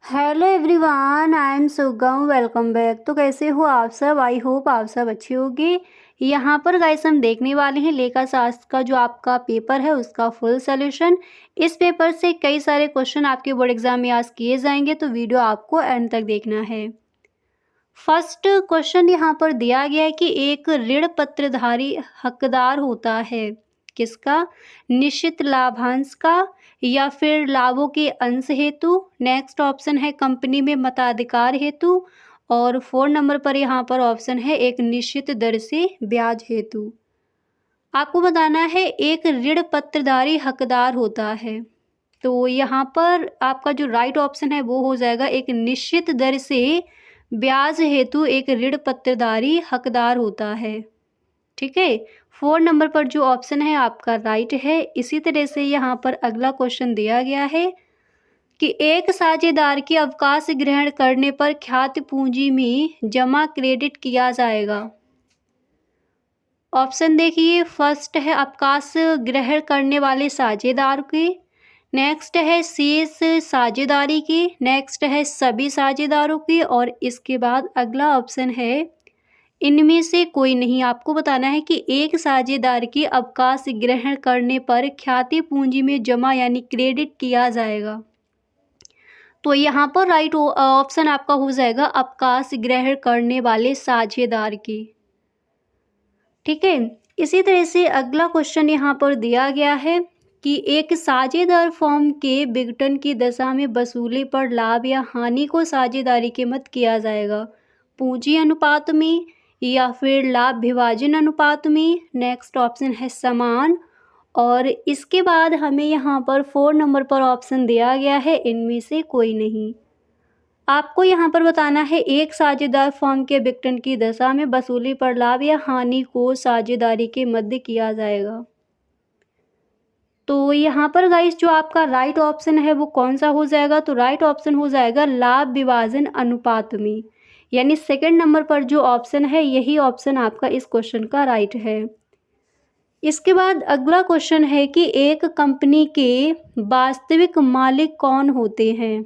Hello everyone, I am सुगम। Welcome back. तो कैसे हो आप सब? आई होप आप सब अच्छे होंगे। यहाँ पर गाइस हम देखने वाले हैं लेखा शास्त्र का जो आपका पेपर है उसका फुल सॉल्यूशन। इस पेपर से कई सारे क्वेश्चन आपके बोर्ड एग्जाम में आज किए जाएंगे, तो वीडियो आपको एंड तक देखना है। फर्स्ट क्वेश्चन यहाँ पर दिया गया है कि एक ऋण पत्रधारी हकदार होता है किसका? निश्चित लाभांश का या फिर लाभों के अंश हेतु। नेक्स्ट ऑप्शन है कंपनी में मताधिकार हेतु। और 4 नंबर पर यहाँ पर ऑप्शन है एक निश्चित दर से ब्याज हेतु। आपको बताना है एक ऋण पत्रधारी हकदार होता है, तो यहाँ पर आपका जो राइट ऑप्शन है वो हो जाएगा एक निश्चित दर से ब्याज हेतु एक ऋण पत्रधारी हकदार होता है। ठीक है, 4 नंबर पर जो ऑप्शन है आपका राइट है। इसी तरह से यहाँ पर अगला क्वेश्चन दिया गया है कि एक साझेदार के अवकाश ग्रहण करने पर ख्याति पूंजी में जमा क्रेडिट किया जाएगा। ऑप्शन देखिए, फर्स्ट है अवकाश ग्रहण करने वाले साझेदार के, नेक्स्ट है शेष साझेदारी की, नेक्स्ट है सभी साझेदारों की, और इसके बाद अगला ऑप्शन है इनमें से कोई नहीं। आपको बताना है कि एक साझेदार के अवकाश ग्रहण करने पर ख्याति पूंजी में जमा यानी क्रेडिट किया जाएगा। तो यहाँ पर राइट ऑप्शन आपका हो जाएगा अवकाश ग्रहण करने वाले साझेदार की। ठीक है, इसी तरह से अगला क्वेश्चन यहाँ पर दिया गया है कि एक साझेदार फर्म के विघटन की दशा में वसूली पर लाभ या हानि को साझेदारी के मत किया जाएगा। पूंजी अनुपात में या फिर लाभ विभाजन अनुपात में। नेक्स्ट ऑप्शन है समान। और इसके बाद हमें यहाँ पर 4 नंबर पर ऑप्शन दिया गया है इनमें से कोई नहीं। आपको यहाँ पर बताना है एक साझेदार फर्म के विघटन की दशा में वसूली पर लाभ या हानि को साझेदारी के मध्य किया जाएगा। तो यहाँ पर गाइस जो आपका राइट ऑप्शन है वो कौन सा हो जाएगा? तो राइट ऑप्शन हो जाएगा लाभ विभाजन अनुपात में, यानी सेकंड नंबर पर जो ऑप्शन है यही ऑप्शन आपका इस क्वेश्चन का राइट है। इसके बाद अगला क्वेश्चन है कि एक कंपनी के वास्तविक मालिक कौन होते हैं?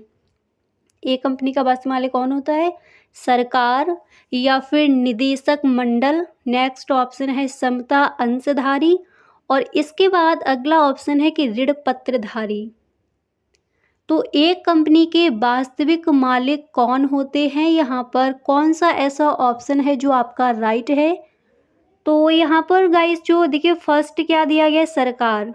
एक कंपनी का वास्तविक मालिक कौन होता है? सरकार या फिर निदेशक मंडल। नेक्स्ट ऑप्शन है समता अंशधारी। और इसके बाद अगला ऑप्शन है कि ऋण पत्रधारी। तो एक कंपनी के वास्तविक मालिक कौन होते हैं, यहाँ पर कौन सा ऐसा ऑप्शन है जो आपका राइट है? तो यहाँ पर गाइस जो देखिए फर्स्ट क्या दिया गया है? सरकार।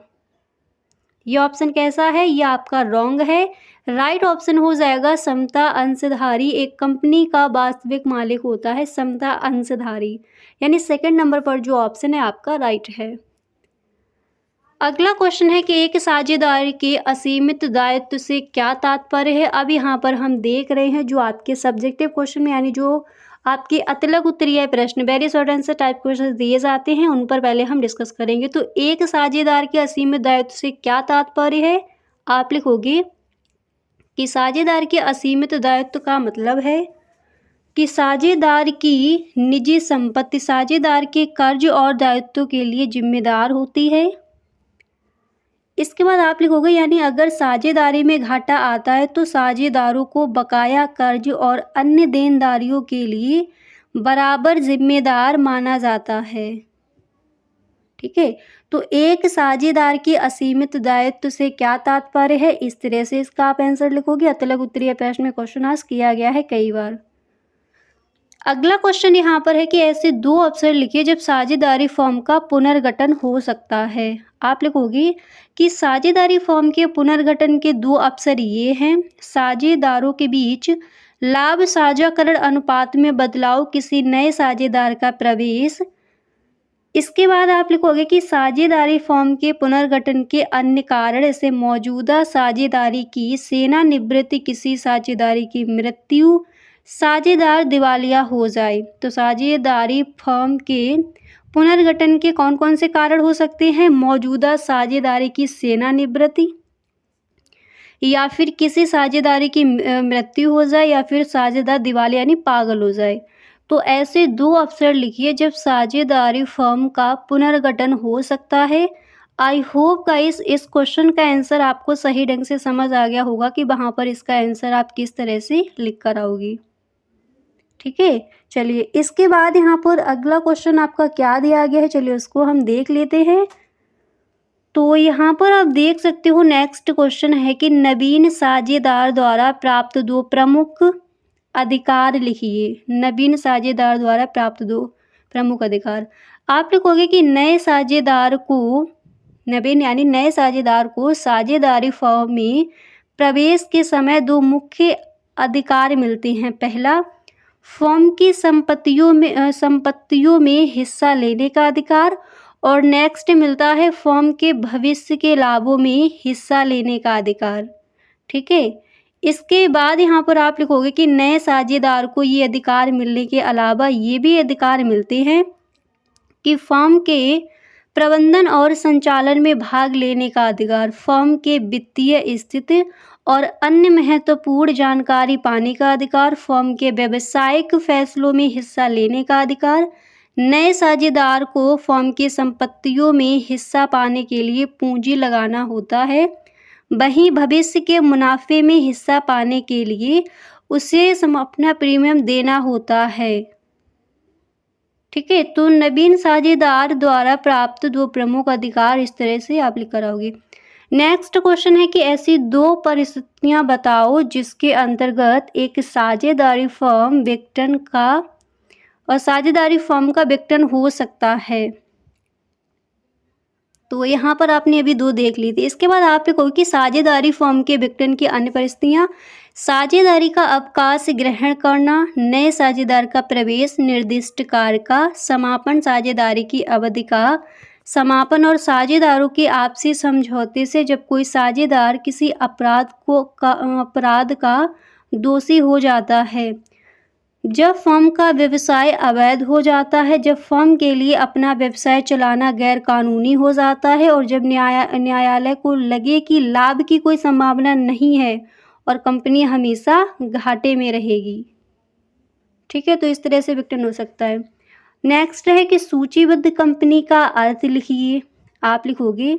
ये ऑप्शन कैसा है? ये आपका रॉन्ग है। राइट ऑप्शन हो जाएगा समता अंशधारी। एक कंपनी का वास्तविक मालिक होता है समता अंशधारी, यानी सेकंड नंबर पर जो ऑप्शन है आपका राइट है। अगला क्वेश्चन है कि एक साझेदारी के असीमित दायित्व से क्या तात्पर्य है? अब यहाँ पर हम देख रहे हैं जो आपके सब्जेक्टिव क्वेश्चन में यानी जो आपके अतलग उत्तरीय प्रश्न very short answer type question दिए जाते हैं उन पर पहले हम डिस्कस करेंगे। तो एक साझेदार के असीमित दायित्व से क्या तात्पर्य है? आप लिखोगे कि साझेदार के असीमित दायित्व का मतलब है कि साझेदार की निजी संपत्ति साझेदार के कर्ज और दायित्व के लिए जिम्मेदार होती है। इसके बाद आप लिखोगे यानी अगर साझेदारी में घाटा आता है तो साझेदारों को बकाया कर्ज और अन्य देनदारियों के लिए बराबर जिम्मेदार माना जाता है। ठीक है, तो एक साझेदार के असीमित दायित्व से क्या तात्पर्य है? इस तरह से इसका आप आंसर लिखोगे। अतलग उत्तरीय प्रश्न में क्वेश्चन आस्क किया गया है कई बार। अगला क्वेश्चन यहाँ पर है कि ऐसे दो अवसर लिखिए जब साझेदारी फॉर्म का पुनर्गठन हो सकता है। आप लिखोगे कि साझेदारी फॉर्म के पुनर्गठन के दो अवसर ये हैं। साझेदारों के बीच लाभ साझाकरण अनुपात में बदलाव, किसी नए साझेदार का प्रवेश। इसके बाद आप लिखोगे कि साझेदारी फॉर्म के पुनर्गठन के अन्य कारण जैसे मौजूदा साझेदारी की सेवानिवृत्ति, किसी साझेदारी की मृत्यु, साझेदार दिवालिया हो जाए। तो साझेदारी फर्म के पुनर्गठन के कौन कौन से कारण हो सकते हैं? मौजूदा साझेदारी की सेवानिवृत्ति, या फिर किसी साझेदारी की मृत्यु हो जाए, या फिर साझेदार दिवालिया यानी पागल हो जाए। तो ऐसे दो अवसर लिखिए जब साझेदारी फर्म का पुनर्गठन हो सकता है। आई होप गाइस इस क्वेश्चन का आंसर आपको सही ढंग से समझ आ गया होगा कि वहाँ पर इसका आंसर आप किस तरह से लिख कर आओगी। ठीक है, चलिए इसके बाद यहाँ पर अगला क्वेश्चन आपका क्या दिया गया है, चलिए उसको हम देख लेते हैं। तो यहाँ पर आप देख सकते हो नेक्स्ट क्वेश्चन है कि नवीन साझेदार द्वारा प्राप्त दो प्रमुख अधिकार लिखिए। नवीन साझेदार द्वारा प्राप्त दो प्रमुख अधिकार। आप लिखोगे कि नए साझेदार को, नवीन यानी नए साझेदार को साझेदारी फर्म में प्रवेश के समय दो मुख्य अधिकार मिलते हैं। पहला, फर्म की संपत्तियों में हिस्सा लेने का अधिकार, और नेक्स्ट मिलता है फर्म के भविष्य के लाभों में हिस्सा लेने का अधिकार। ठीक है, इसके बाद यहाँ पर आप लिखोगे कि नए साझेदार को ये अधिकार मिलने के अलावा ये भी अधिकार मिलते हैं कि फर्म के प्रबंधन और संचालन में भाग लेने का अधिकार, फर्म के वित्तीय स्थिति और अन्य महत्वपूर्ण जानकारी पाने का अधिकार, फर्म के व्यावसायिक फैसलों में हिस्सा लेने का अधिकार। नए साझेदार को फर्म की संपत्तियों में हिस्सा पाने के लिए पूंजी लगाना होता है, वहीं भविष्य के मुनाफे में हिस्सा पाने के लिए उसे अपना प्रीमियम देना होता है। ठीक है, तो नवीन साझेदार द्वारा प्राप्त दो प्रमुख अधिकार इस तरह से आप लिख कर आओगे। नेक्स्ट क्वेश्चन है कि ऐसी दो परिस्थितियां बताओ जिसके अंतर्गत एक साझेदारी फर्म विघटन का और साझेदारी फर्म का विघटन हो सकता है। तो यहाँ पर आपने अभी दो देख ली थी। इसके बाद आप लिखोगे कि साझेदारी फर्म के विघटन की अन्य परिस्थितियाँ, साझेदारी का अवकाश ग्रहण करना, नए साझेदार का प्रवेश, निर्दिष्ट कार्य का समापन, साझेदारी की अवधि का समापन, और साझेदारों के आपसी समझौते से जब कोई साझेदार किसी अपराध का दोषी हो जाता है, जब फर्म का व्यवसाय अवैध हो जाता है, जब फर्म के लिए अपना व्यवसाय चलाना गैर कानूनी हो जाता है, और जब न्यायालय को लगे कि लाभ की कोई संभावना नहीं है और कंपनी हमेशा घाटे में रहेगी। ठीक है, तो इस तरह से विघटन हो सकता है। नेक्स्ट है कि सूचीबद्ध कंपनी का अर्थ लिखिए। आप लिखोगे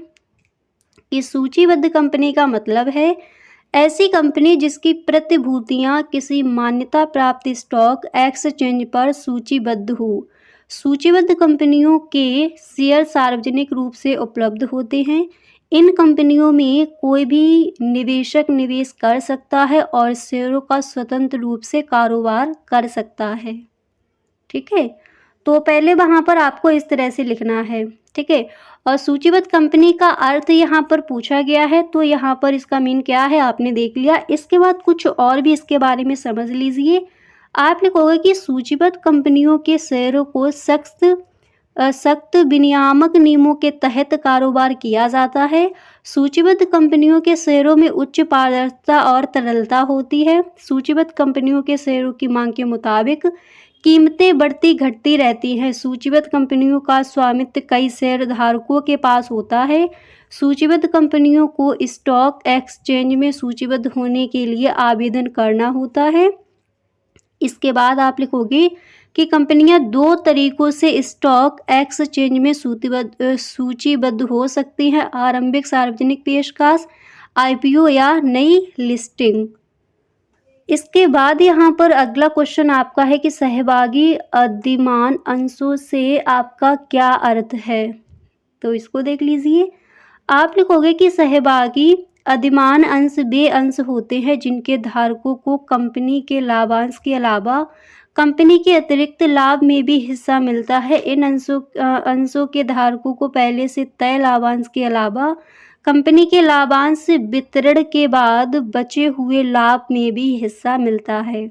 कि सूचीबद्ध कंपनी का मतलब है ऐसी कंपनी जिसकी प्रतिभूतियां किसी मान्यता प्राप्त स्टॉक एक्सचेंज पर सूचीबद्ध हो। सूचीबद्ध कंपनियों के शेयर सार्वजनिक रूप से उपलब्ध होते हैं। इन कंपनियों में कोई भी निवेशक निवेश कर सकता है और शेयरों का स्वतंत्र रूप से कारोबार कर सकता है। ठीक है, तो पहले वहाँ पर आपको इस तरह से लिखना है। ठीक है, और सूचीबद्ध कंपनी का अर्थ यहाँ पर पूछा गया है, तो यहाँ पर इसका मीन क्या है आपने देख लिया। इसके बाद कुछ और भी इसके बारे में समझ लीजिए। आप लिखोगे कि सूचीबद्ध कंपनियों के शेयरों को सख्त विनियामक नियमों के तहत कारोबार किया जाता है। सूचीबद्ध कंपनियों के शेयरों में उच्च पारदर्शिता और तरलता होती है। सूचीबद्ध कंपनियों के शेयरों की मांग के मुताबिक कीमतें बढ़ती घटती रहती हैं। सूचीबद्ध कंपनियों का स्वामित्व कई शेयरधारकों के पास होता है। सूचीबद्ध कंपनियों को स्टॉक एक्सचेंज में सूचीबद्ध होने के लिए आवेदन करना होता है। इसके बाद आप लिखोगे कि कंपनियां दो तरीकों से स्टॉक एक्सचेंज में सूचीबद्ध हो सकती हैं: आरंभिक सार्वजनिक पेशकश, आईपीओ या नई लिस्टिंग। इसके बाद यहाँ पर अगला क्वेश्चन आपका है कि सहभागी अधिमान अंशों से आपका क्या अर्थ है, तो इसको देख लीजिए। आप लिखोगे कि सहभागी अधिमान अंश वे अंश होते हैं जिनके धारकों को कंपनी के लाभांश के अलावा कंपनी के अतिरिक्त लाभ में भी हिस्सा मिलता है। इन अंशों के धारकों को पहले से तय लाभांश के अलावा कंपनी के लाभांश वितरण के बाद बचे हुए लाभ में भी हिस्सा मिलता है।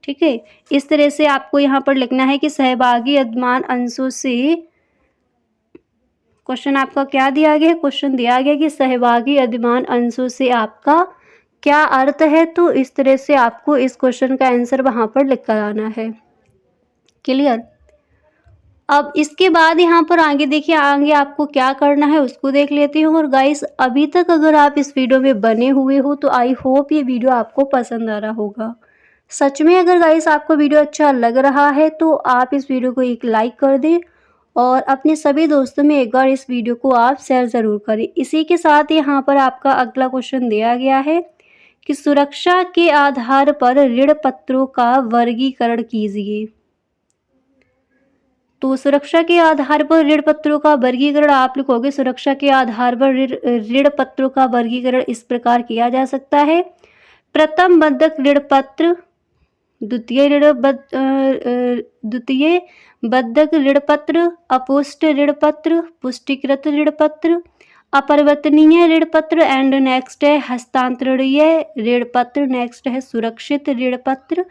ठीक है, इस तरह से आपको यहाँ पर लिखना है कि सहभागी अधिमान अंशों से क्वेश्चन आपका क्या दिया गया है। क्वेश्चन दिया गया कि सहभागी अधिमान अंशों से आपका क्या अर्थ है, तो इस तरह से आपको इस क्वेश्चन का आंसर वहाँ पर लिख कर आना है। क्लियर। अब इसके बाद यहाँ पर आगे देखिए, आगे आपको क्या करना है उसको देख लेती हूँ। और गाइस अभी तक अगर आप इस वीडियो में बने हुए हो तो आई होप ये वीडियो आपको पसंद आ रहा होगा। सच में अगर गाइस आपको वीडियो अच्छा लग रहा है तो आप इस वीडियो को एक लाइक कर दें और अपने सभी दोस्तों में एक बार इस वीडियो को आप शेयर ज़रूर करें। इसी के साथ यहाँ पर आपका अगला क्वेश्चन दिया गया है कि सुरक्षा के आधार पर ऋण पत्रों का वर्गीकरण कीजिए। तो सुरक्षा के आधार पर ऋण पत्रों का वर्गीकरण आप लिखोगे, सुरक्षा के आधार पर ऋण पत्रों का वर्गीकरण इस प्रकार किया जा सकता है। प्रथम बंधक ऋण पत्र, द्वितीय बंधक ऋण पत्र, अपुष्ट ऋण पत्र, पुष्टिकृत ऋण पत्र, अपरिवर्तनीय ऋण पत्र एंड नेक्स्ट है हस्तांतरणीय ऋण पत्र, नेक्स्ट है सुरक्षित ऋण पत्र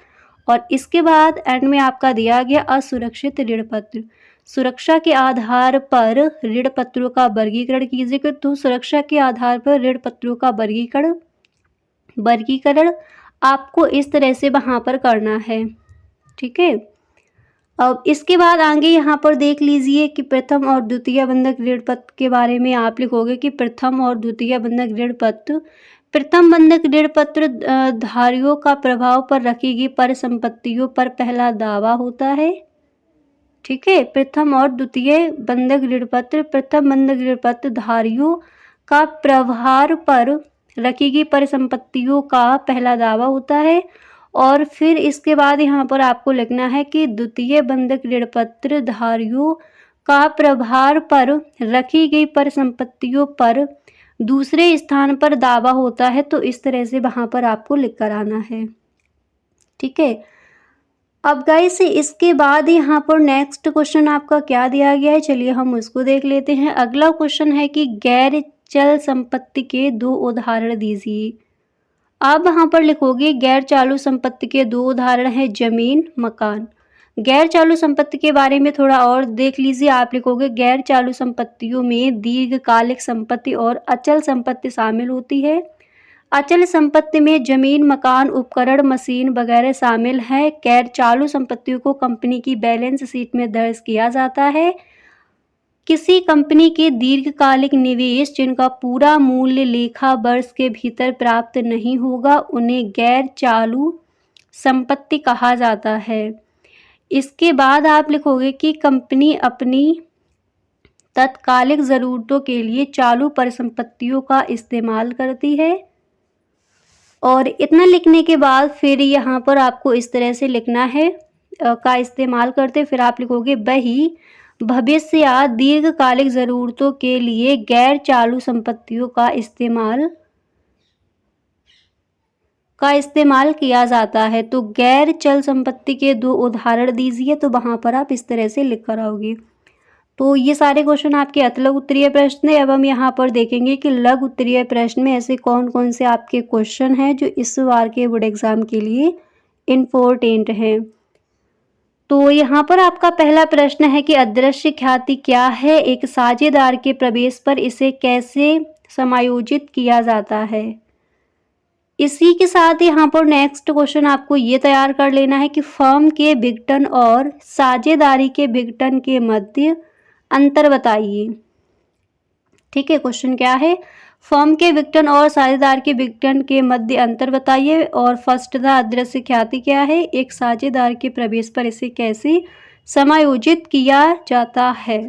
और इसके बाद एंड में आपका दिया गया असुरक्षित ऋण पत्र। सुरक्षा के आधार पर ऋण पत्रों का वर्गीकरण कीजिए। तो सुरक्षा के आधार पर ऋण पत्रों का वर्गीकरण आपको इस तरह से वहाँ पर करना है, ठीक है। अब इसके बाद आगे यहाँ पर देख लीजिए कि प्रथम और द्वितीय बंधक ऋण पत्र के बारे में आप लिखोगे कि प्रथम और द्वितीय बंधक ऋण पत्र। प्रथम बंधक ऋण पत्र धारियों का प्रभाव पर रखी गई परिसंपत्तियों पर पहला दावा होता है, ठीक है। प्रथम और द्वितीय बंधक ऋण पत्र, प्रथम बंधक ऋण पत्र धारियों का प्रभार पर रखी गई परिसंपत्तियों का पहला दावा होता है और फिर इसके बाद यहाँ पर आपको लिखना है कि द्वितीय बंधक ऋण पत्र धारियों का प्रभार पर रखी गई परिसंपत्तियों पर दूसरे स्थान पर दावा होता है। तो इस तरह से वहाँ पर आपको लिख कर आना है, ठीक है। अब गाइस इसके बाद यहाँ पर नेक्स्ट क्वेश्चन आपका क्या दिया गया है, चलिए हम उसको देख लेते हैं। अगला क्वेश्चन है कि गैर चल संपत्ति के 2 उदाहरण दीजिए। आप वहाँ पर लिखोगे गैर चालू संपत्ति के 2 उदाहरण हैं जमीन, मकान। गैर चालू संपत्ति के बारे में थोड़ा और देख लीजिए। आप लिखोगे गैर चालू संपत्तियों में दीर्घकालिक संपत्ति और अचल संपत्ति शामिल होती है। अचल संपत्ति में जमीन, मकान, उपकरण, मशीन वगैरह शामिल है। गैर चालू संपत्तियों को कंपनी की बैलेंस शीट में दर्ज किया जाता है। किसी कंपनी के दीर्घकालिक निवेश जिनका पूरा मूल्य लेखा वर्ष के भीतर प्राप्त नहीं होगा उन्हें गैर चालू संपत्ति कहा जाता है। इसके बाद आप लिखोगे कि कंपनी अपनी तात्कालिक ज़रूरतों के लिए चालू परिसंपत्तियों का इस्तेमाल करती है। और इतना लिखने के बाद फिर यहाँ पर आपको इस तरह से लिखना है का इस्तेमाल करते, फिर आप लिखोगे वही भविष्य या दीर्घकालिक ज़रूरतों के लिए गैर चालू संपत्तियों का इस्तेमाल किया जाता है। तो गैर चल संपत्ति के 2 उदाहरण दीजिए। तो वहाँ पर आप इस तरह से लिख कर आओगे। तो ये सारे क्वेश्चन आपके अतलग उत्तरीय प्रश्न है। अब हम यहाँ पर देखेंगे कि लघु उत्तरीय प्रश्न में ऐसे कौन कौन से आपके क्वेश्चन हैं जो इस बार के बोर्ड एग्जाम के लिए इम्पोर्टेंट हैं। तो यहाँ पर आपका पहला प्रश्न है कि अदृश्य ख्याति क्या है, एक साझेदार के प्रवेश पर इसे कैसे समायोजित किया जाता है। इसी के साथ यहाँ पर नेक्स्ट क्वेश्चन आपको ये तैयार कर लेना है कि फर्म के विघटन और साझेदारी के विघटन के मध्य अंतर बताइए, ठीक है। क्वेश्चन क्या है, फर्म के विघटन और साझेदार के विघटन के मध्य अंतर बताइए। और फर्स्ट था अदृश्य ख्याति क्या है, एक साझेदार के प्रवेश पर इसे कैसे समायोजित किया जाता है।